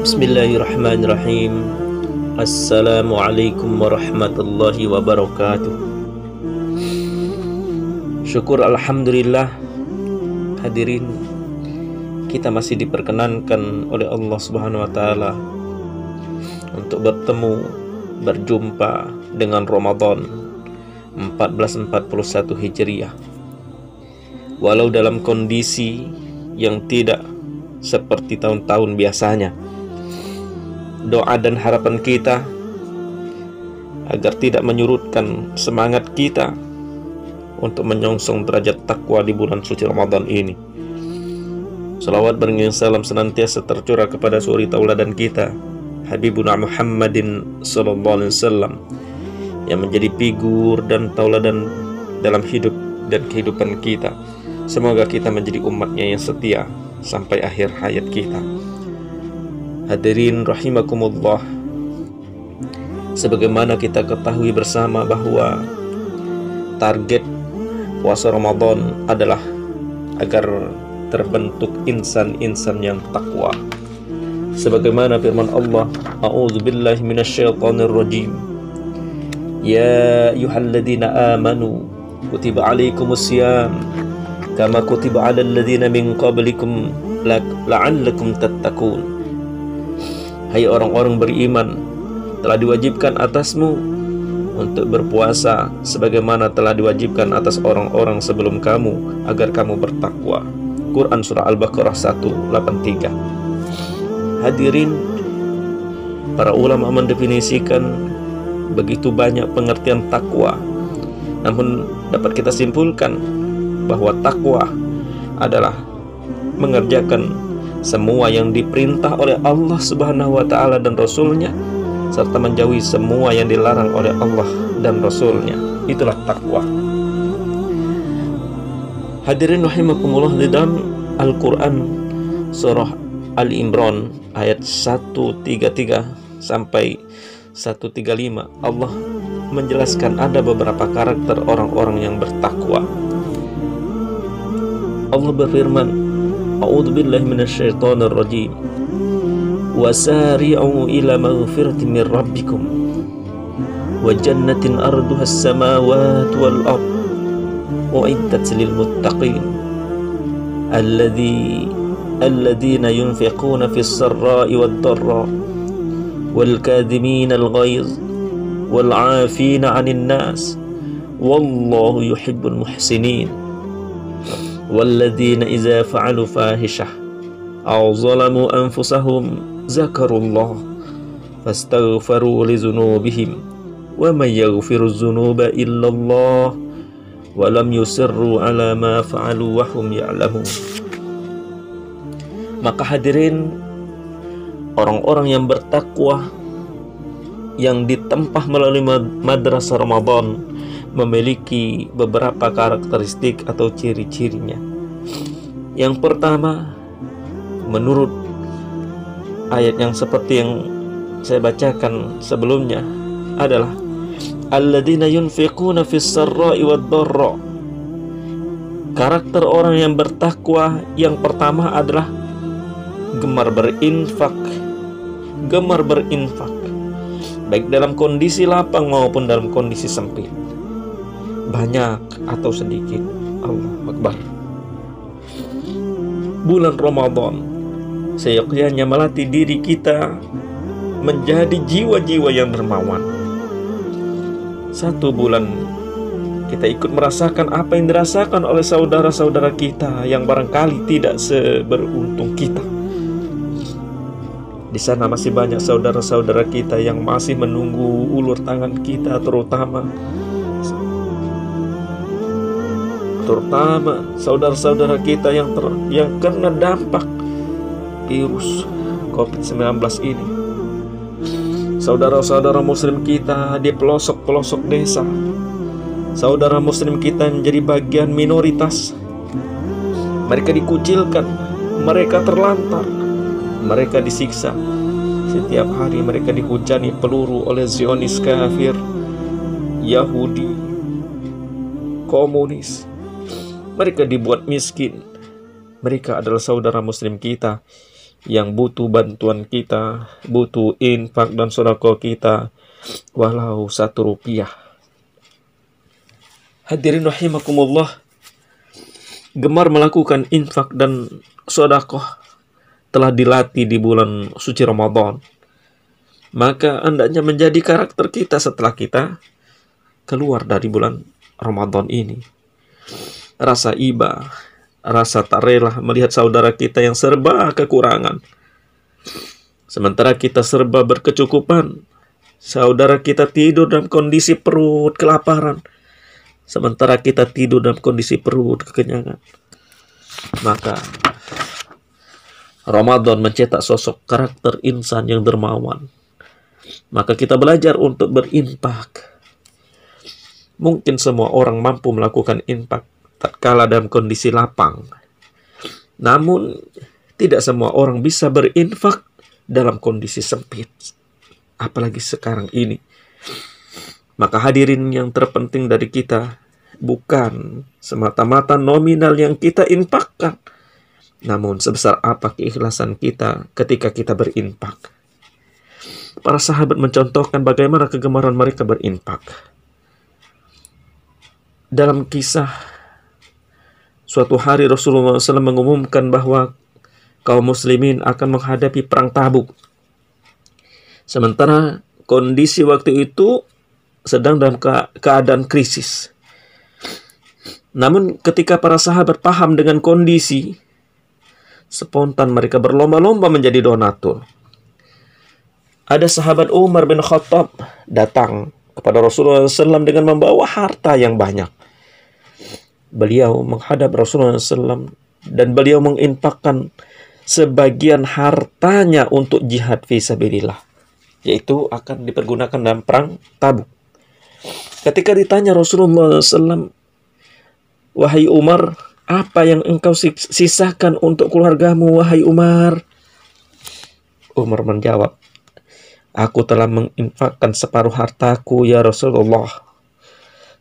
Bismillahirrahmanirrahim. Assalamualaikum warahmatullahi wabarakatuh. Syukur alhamdulillah, hadirin, kita masih diperkenankan oleh Allah Subhanahu wa taala untuk bertemu, berjumpa dengan Ramadan 1441 Hijriah. Walau dalam kondisi yang tidak seperti tahun-tahun biasanya, doa dan harapan kita agar tidak menyurutkan semangat kita untuk menyongsong derajat takwa di bulan suci Ramadan ini. Salawat beriring salam senantiasa tercurah kepada suri tauladan kita, Habibuna Muhammadin sallallahu alaihi wasallam, yang menjadi figur dan tauladan dalam hidup dan kehidupan kita. Semoga kita menjadi umatnya yang setia sampai akhir hayat kita. Hadirin rahimakumullah, sebagaimana kita ketahui bersama bahwa target puasa Ramadan adalah agar terbentuk insan-insan yang takwa. Sebagaimana firman Allah, a'udzubillahi minasyaitonirrajim, ya ayyuhalladzina amanu kutiba alaikumusiyam kama kutiba alal ladzina min qablikum la'allakum tattaqun. Hai orang-orang beriman, telah diwajibkan atasmu untuk berpuasa sebagaimana telah diwajibkan atas orang-orang sebelum kamu agar kamu bertakwa. Quran Surah Al-Baqarah 183. Hadirin, para ulama mendefinisikan begitu banyak pengertian takwa. Namun dapat kita simpulkan bahwa takwa adalah mengerjakan semua yang diperintah oleh Allah Subhanahu wa ta'ala dan Rasulnya, serta menjauhi semua yang dilarang oleh Allah dan Rasulnya. Itulah takwa. Hadirin rahimakumullah, di dalam Al-Quran surah Al-Imran ayat 133 sampai 135, Allah menjelaskan ada beberapa karakter orang-orang yang bertakwa. Allah berfirman, a'udzu billahi minasyaitonir rajim, wasari'u ila maghfiratin min rabbikum wa jannatin arduha as-samawati wal ard u'iddat lil muttaqin alladzina yunfiquna fis sarra'i wad dharra wal kadhimina al ghaiz wal 'afina 'anil nas wallahu yuhibbul muhsinin walladzina idza fa'alu fahishah aw zalamu anfusahum zakarullah fastaghfiru li dzunubihim wa may yaghfiru dzunuba illallah wa lam yusirru ala ma fa'alu wa hum ya'lamun. Maka hadirin, orang-orang yang bertakwa yang ditempah melalui madrasah Ramadan memiliki beberapa karakteristik atau ciri-cirinya. Yang pertama, menurut ayat yang seperti yang saya bacakan sebelumnya, adalah alladzina yunfiquna fis sarra'i wad dharra. Karakter orang yang bertakwa yang pertama adalah gemar berinfak. Gemar berinfak baik dalam kondisi lapang maupun dalam kondisi sempit, banyak atau sedikit. Allahu Akbar. Bulan Ramadan seyogyanya melatih diri kita menjadi jiwa-jiwa yang dermawan. Satu bulan kita ikut merasakan apa yang dirasakan oleh saudara-saudara kita yang barangkali tidak seberuntung kita. Di Di sana masih banyak saudara-saudara kita yang masih menunggu ulur tangan kita, terutama saudara-saudara kita yang kena dampak virus COVID-19 ini. Saudara-saudara muslim kita di pelosok-pelosok desa, saudara muslim kita yang jadi bagian minoritas, mereka dikucilkan, mereka terlantar, mereka disiksa. Setiap hari mereka dihujani peluru oleh Zionis kafir, Yahudi, komunis. Mereka dibuat miskin. Mereka adalah saudara muslim kita yang butuh bantuan kita, butuh infak dan sedekah kita, walau 1 rupiah. Hadirin rahimakumullah, gemar melakukan infak dan sedekah telah dilatih di bulan suci Ramadan. Maka hendaknya menjadi karakter kita setelah kita keluar dari bulan Ramadan ini. Rasa iba, rasa tak rela melihat saudara kita yang serba kekurangan, sementara kita serba berkecukupan. Saudara kita tidur dalam kondisi perut kelaparan, sementara kita tidur dalam kondisi perut kekenyangan. Maka Ramadan mencetak sosok karakter insan yang dermawan. Maka kita belajar untuk berinfak. Mungkin semua orang mampu melakukan infak tatkala dalam kondisi lapang. Namun, tidak semua orang bisa berinfak dalam kondisi sempit. Apalagi sekarang ini. Maka hadirin, yang terpenting dari kita bukan semata-mata nominal yang kita infakkan, namun sebesar apa keikhlasan kita ketika kita berinfak. Para sahabat mencontohkan bagaimana kegemaran mereka berinfak. Dalam kisah, suatu hari Rasulullah SAW mengumumkan bahwa kaum muslimin akan menghadapi perang Tabuk. Sementara kondisi waktu itu sedang dalam keadaan krisis. Namun ketika para sahabat paham dengan kondisi, spontan mereka berlomba-lomba menjadi donatur. Ada sahabat Umar bin Khattab datang kepada Rasulullah SAW dengan membawa harta yang banyak. Beliau menghadap Rasulullah SAW dan beliau menginfakkan sebagian hartanya untuk jihad fisabilillah, yaitu akan dipergunakan dalam perang Tabuk. Ketika ditanya Rasulullah SAW, "Wahai Umar, apa yang engkau sisakan untuk keluargamu, wahai Umar?" Umar menjawab, "Aku telah menginfakkan separuh hartaku, ya Rasulullah.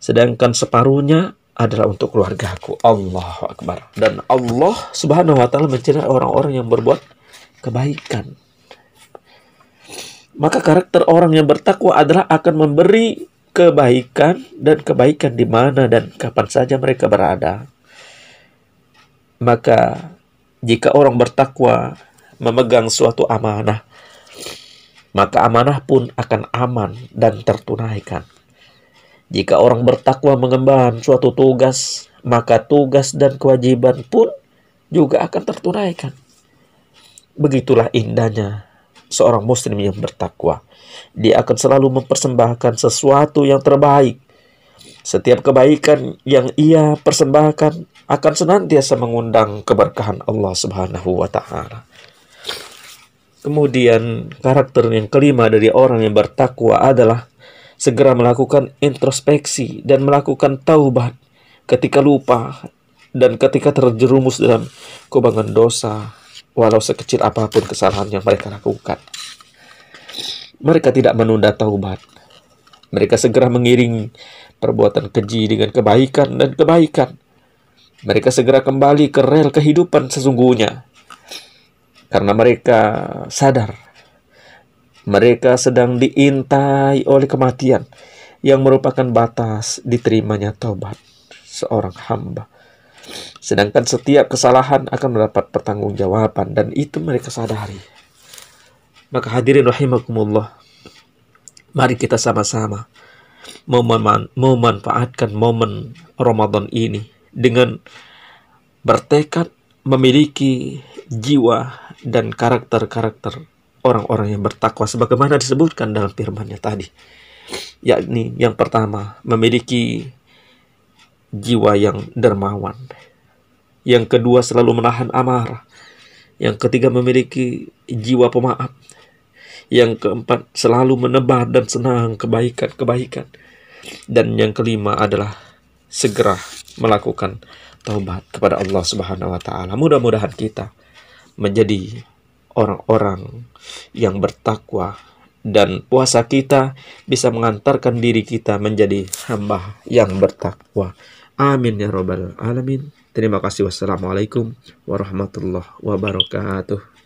Sedangkan separuhnya adalah untuk keluargaku." Allahu Akbar. Dan Allah Subhanahu wa Ta'ala mencela orang-orang yang berbuat kebaikan. Maka karakter orang yang bertakwa adalah akan memberi kebaikan, dan kebaikan di mana dan kapan saja mereka berada. Maka jika orang bertakwa memegang suatu amanah, maka amanah pun akan aman dan tertunaikan. Jika orang bertakwa mengemban suatu tugas, maka tugas dan kewajiban pun juga akan tertunaikan. Begitulah indahnya seorang muslim yang bertakwa. Dia akan selalu mempersembahkan sesuatu yang terbaik. Setiap kebaikan yang ia persembahkan akan senantiasa mengundang keberkahan Allah Subhanahu wa Ta'ala. Kemudian karakter yang kelima dari orang yang bertakwa adalah segera melakukan introspeksi dan melakukan taubat ketika lupa dan ketika terjerumus dalam kubangan dosa, walau sekecil apapun kesalahan yang mereka lakukan. Mereka tidak menunda taubat. Mereka segera mengiringi perbuatan keji dengan kebaikan dan kebaikan. Mereka segera kembali ke rel kehidupan sesungguhnya. Karena mereka sadar mereka sedang diintai oleh kematian yang merupakan batas diterimanya taubat seorang hamba. Sedangkan setiap kesalahan akan mendapat pertanggungjawaban, dan itu mereka sadari. Maka hadirin rahimakumullah, mari kita sama-sama memanfaatkan momen Ramadan ini dengan bertekad memiliki jiwa dan karakter-karakter orang-orang yang bertakwa sebagaimana disebutkan dalam firman-Nya tadi. Yakni yang pertama, memiliki jiwa yang dermawan. Yang kedua, selalu menahan amarah. Yang ketiga, memiliki jiwa pemaaf. Yang keempat, selalu menebar dan senang kebaikan-kebaikan. Dan yang kelima adalah segera melakukan taubat kepada Allah Subhanahu wa taala. Mudah-mudahan kita menjadi orang-orang yang bertakwa, dan puasa kita bisa mengantarkan diri kita menjadi hamba yang bertakwa. Amin ya rabbal alamin. Terima kasih. Wassalamualaikum warahmatullahi wabarakatuh.